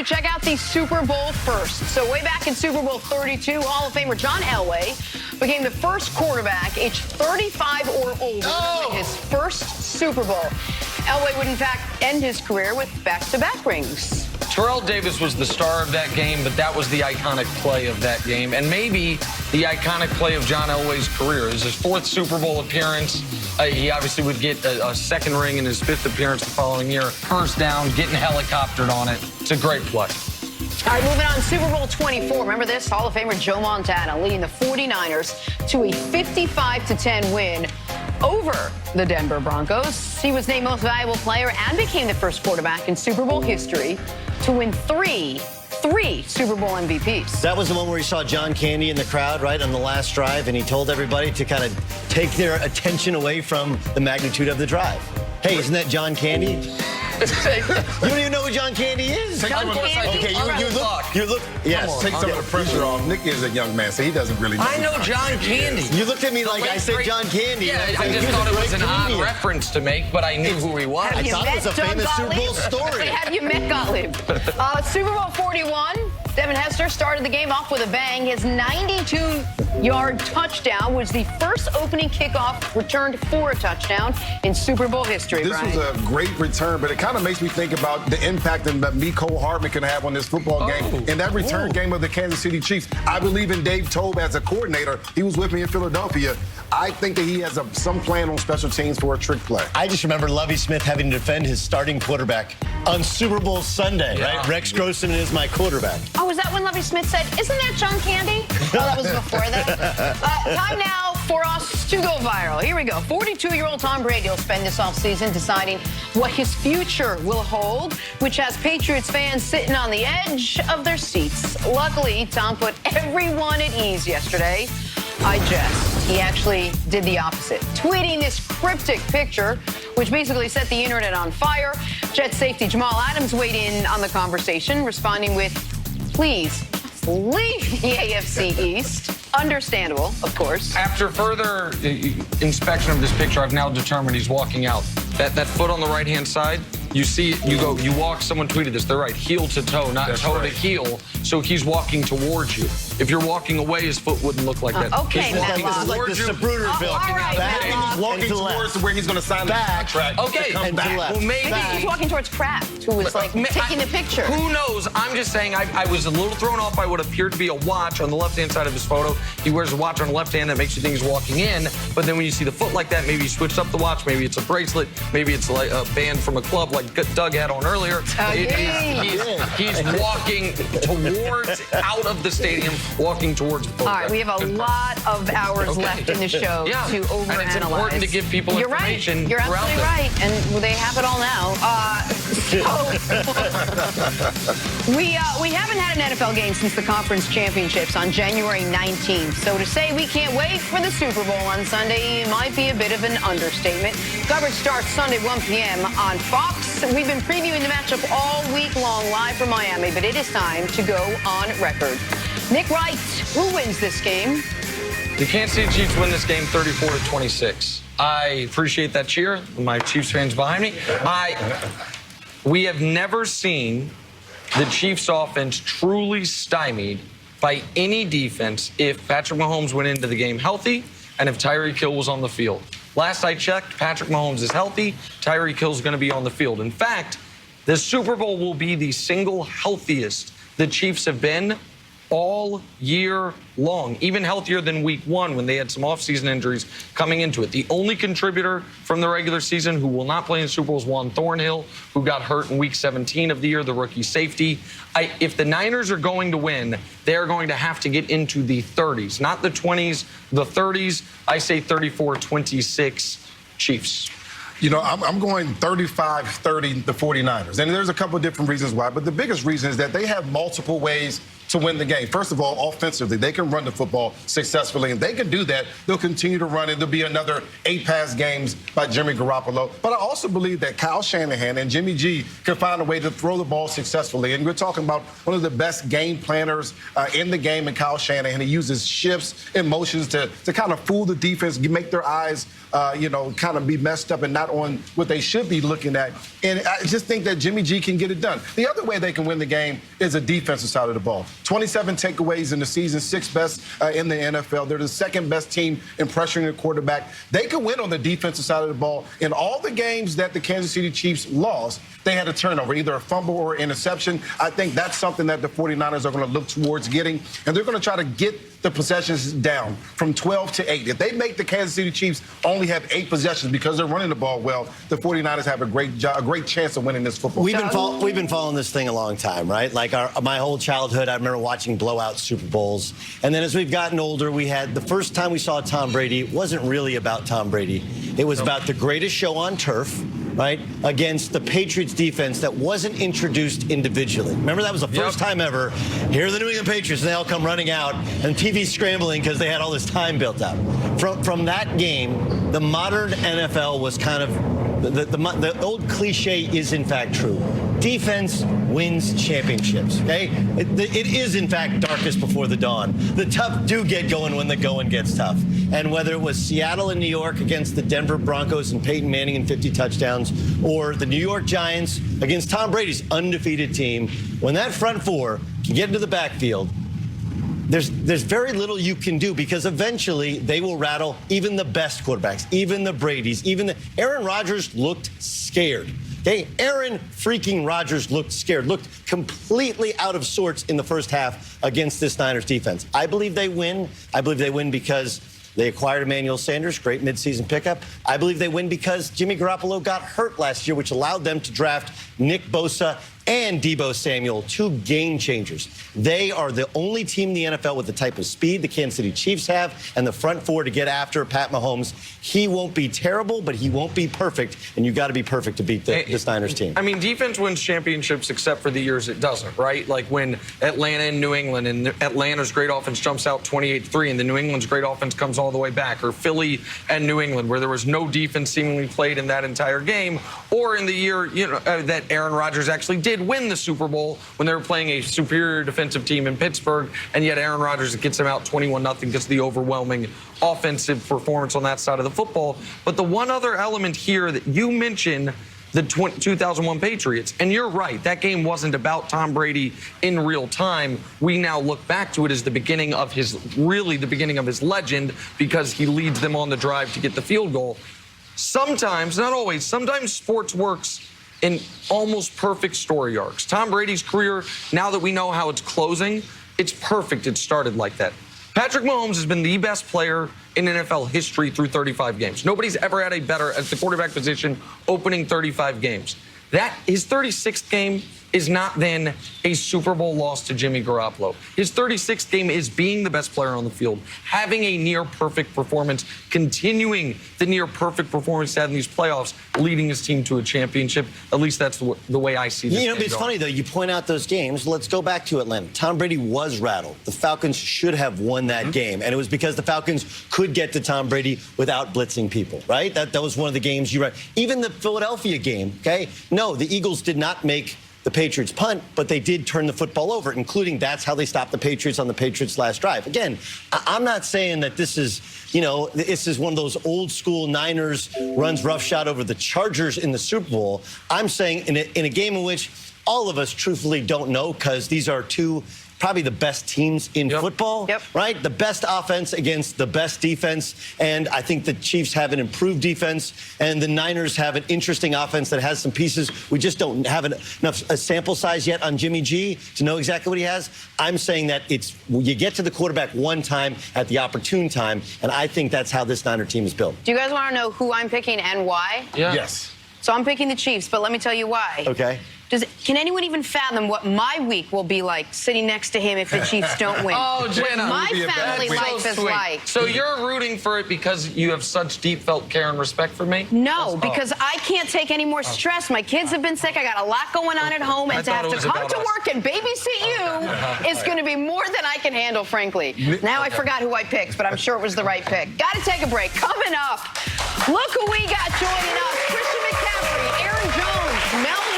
to check out the Super Bowl first. So way back in Super Bowl 32, Hall of Famer John Elway became the first quarterback aged 35 or older to win his first Super Bowl. Elway would, in fact, end his career with back-to-back rings. Terrell Davis was the star of that game, but that was the iconic play of that game, and maybe the iconic play of John Elway's career. It was his fourth Super Bowl appearance. He obviously would get a second ring in his fifth appearance the following year. First down, getting helicoptered on it. It's a great play. All right, moving on, Super Bowl 24. Remember this? Hall of Famer Joe Montana leading the 49ers to a 55-10 win over the Denver Broncos. He was named Most Valuable Player and became the first quarterback in Super Bowl history to win three Super Bowl MVPs. That was the one where he saw John Candy in the crowd, right, on the last drive, and he told everybody to kind of take their attention away from the magnitude of the drive. Hey, isn't that John Candy? You don't even know who John Candy is. John Candy? Okay, you look. Yes. Take some of the pressure off. Nick is a young man, so he doesn't really know. I know John Candy. You looked at me like I said John Candy. Yeah, I just thought it was an odd reference to make, but I knew who he was. I thought it was a famous Super Bowl story. Have you met Gottlieb? Super Bowl 41. Devin Hester started the game off with a bang. His 92-yard touchdown was the first opening kickoff returned for a touchdown in Super Bowl history. This was a great return, but it kind of makes me think about the impact that Mecole Hardman can have on this football game. In that return game of the Kansas City Chiefs, I believe in Dave Tobe as a coordinator. He was with me in Philadelphia. I think that he has some plan on special teams for a trick play. I just remember Lovie Smith having to defend his starting quarterback on Super Bowl Sunday, right? Rex Grossman is my quarterback. Oh, was that when Lovie Smith said, "Isn't that John Candy?" Oh, that was before that. Time now for us to go viral. Here we go. 42-year-old Tom Brady will spend this offseason deciding what his future will hold, which has Patriots fans sitting on the edge of their seats. Luckily, Tom put everyone at ease yesterday. I jest. He actually did the opposite, tweeting this cryptic picture, which basically set the internet on fire. Jets safety Jamal Adams weighed in on the conversation, responding with, "Please, leave the AFC East." Understandable, of course. After further inspection of this picture, I've now determined he's walking out. That foot on the right-hand side, you see it, you walk, someone tweeted this, they're right, heel to toe, not toe to heel, so he's walking towards you. If you're walking away, his foot wouldn't look like that. Okay, This is like the Zapruder film. all right, He's walking towards where he's going to sign the contract. Okay, and to left. well, maybe He's walking towards Kraft, who was like taking the picture. Who knows? I'm just saying I was a little thrown off by what appeared to be a watch on the left-hand side of his photo. He wears a watch on the left hand that makes you think he's walking in, but then when you see the foot like that, maybe he switched up the watch, maybe it's a bracelet, maybe it's like a band from a club like Doug had on earlier. He's walking towards, out of the stadium, walking towards the photograph. All right, we have a lot of hours left in the show to overanalyze. And it's important to give people information. You're absolutely right, and they have it all now. We haven't had an NFL game since the conference championships on January 19th. So to say we can't wait for the Super Bowl on Sunday might be a bit of an understatement. Coverage starts Sunday 1 p.m. on Fox. We've been previewing the matchup all week long live from Miami, but it is time to go on record. Nick Wright, who wins this game? The Kansas City Chiefs win this game 34-26. I appreciate that cheer. My Chiefs fans behind me. We have never seen the Chiefs offense truly stymied by any defense if Patrick Mahomes went into the game healthy and if Tyreek Hill was on the field. Last I checked, Patrick Mahomes is healthy. Tyreek Hill's going to be on the field. In fact, the Super Bowl will be the single healthiest the Chiefs have been all year long, even healthier than week one when they had some offseason injuries coming into it. The only contributor from the regular season who will not play in the Super Bowl is Juan Thornhill, who got hurt in week 17 of the year, the rookie safety. If the Niners are going to win, they're going to have to get into the 30s, not the 20s, the 30s. I say 34-26 Chiefs. You know, I'm going 35-30 the 49ers. And there's a couple of different reasons why, but the biggest reason is that they have multiple ways to win the game. First of all, offensively, they can run the football successfully, and they can do that. They'll continue to run it. There'll be another 8 pass games by Jimmy Garoppolo. But I also believe that Kyle Shanahan and Jimmy G can find a way to throw the ball successfully. And we're talking about one of the best game planners in the game in Kyle Shanahan. He uses shifts and motions to kind of fool the defense, make their eyes, kind of be messed up and not on what they should be looking at. And I just think that Jimmy G can get it done. The other way they can win the game is a defensive side of the ball. 27 takeaways in the season, 6th best in the NFL. They're the 2nd best team in pressuring the quarterback. They can win on the defensive side of the ball. In all the games that the Kansas City Chiefs lost, they had a turnover, either a fumble or interception. I think that's something that the 49ers are going to look towards getting, and they're going to try to get the possessions down from 12 to 8. If they make the Kansas City Chiefs only have 8 possessions because they're running the ball well, the 49ers have a great chance of winning this football. We've been following this thing a long time, right? Like my whole childhood, I remember watching blowout Super Bowls. And then as we've gotten older, we had the first time we saw Tom Brady, it wasn't really about Tom Brady. It was about the greatest show on turf, right, against the Patriots defense that wasn't introduced individually. Remember, that was the first time ever. Here are the New England Patriots, and they all come running out, and TV's scrambling because they had all this time built up. From that game, the modern NFL was kind of, the old cliche is in fact true. Defense wins championships, okay? It is, in fact, darkest before the dawn. The tough do get going when the going gets tough. And whether it was Seattle and New York against the Denver Broncos and Peyton Manning and 50 touchdowns, or the New York Giants against Tom Brady's undefeated team, when that front four can get into the backfield, there's very little you can do, because eventually they will rattle even the best quarterbacks, even the Bradys, Aaron Rodgers looked scared. Okay, Aaron freaking Rodgers looked scared, looked completely out of sorts in the first half against this Niners defense. I believe they win. I believe they win because they acquired Emmanuel Sanders, great midseason pickup. I believe they win because Jimmy Garoppolo got hurt last year, which allowed them to draft Nick Bosa and Deebo Samuel, 2 game changers. They are the only team in the NFL with the type of speed the Kansas City Chiefs have and the front four to get after Pat Mahomes. He won't be terrible, but he won't be perfect, and you got to be perfect to beat this Niners team. I mean, defense wins championships except for the years it doesn't, right? Like when Atlanta and New England, and Atlanta's great offense jumps out 28-3, and the New England's great offense comes all the way back, or Philly and New England, where there was no defense seemingly played in that entire game, or in the year that Aaron Rodgers actually did win the Super Bowl when they were playing a superior defensive team in Pittsburgh, and yet Aaron Rodgers gets them out 21-0 because of the overwhelming offensive performance on that side of the football. But the one other element here that you mentioned, the 2001 Patriots, and you're right, that game wasn't about Tom Brady in real time. We now look back to it as the beginning of his legend, because he leads them on the drive to get the field goal. Sometimes, not always, sometimes sports works in almost perfect story arcs. Tom Brady's career, now that we know how it's closing, it's perfect it started like that. Patrick Mahomes has been the best player in NFL history through 35 games. Nobody's ever had a better at the quarterback position opening 35 games. His 36th game is not then a Super Bowl loss to Jimmy Garoppolo. His 36th game is being the best player on the field, having a near-perfect performance, continuing the near-perfect performance he had in these playoffs, leading his team to a championship. At least that's the way I see this. It's funny, though. You point out those games. Let's go back to Atlanta. Tom Brady was rattled. The Falcons should have won that game, and it was because the Falcons could get to Tom Brady without blitzing people, right? That was one of the games you read. Even the Philadelphia game, okay? No, the Eagles did not make the Patriots punt, but they did turn the football over, including that's how they stopped the Patriots on the Patriots' last drive. Again, I'm not saying that this is, this is one of those old school Niners runs roughshod over the Chargers in the Super Bowl. I'm saying in a game in which all of us truthfully don't know, because these are probably the best teams in football, right? The best offense against the best defense. And I think the Chiefs have an improved defense, and the Niners have an interesting offense that has some pieces. We just don't have enough a sample size yet on Jimmy G to know exactly what he has. I'm saying that you get to the quarterback one time at the opportune time, and I think that's how this Niner team is built. Do you guys want to know who I'm picking and why? Yeah. Yes. So I'm picking the Chiefs, but let me tell you why. Okay. Can anyone even fathom what my week will be like sitting next to him if the Chiefs don't win? Oh, Jenna. What my family That's life so is sweet. like. So you're rooting for it because you have such deep felt care and respect for me? No, because I can't take any more stress. My kids have been sick. I got a lot going on at home, and to have to come to work and babysit you is going to be more than I can handle, frankly. Now I forgot who I picked, but I'm sure it was the right pick. Got to take a break. Coming up, look who we got joining us. Christian McCaffrey, Aaron Jones, Mel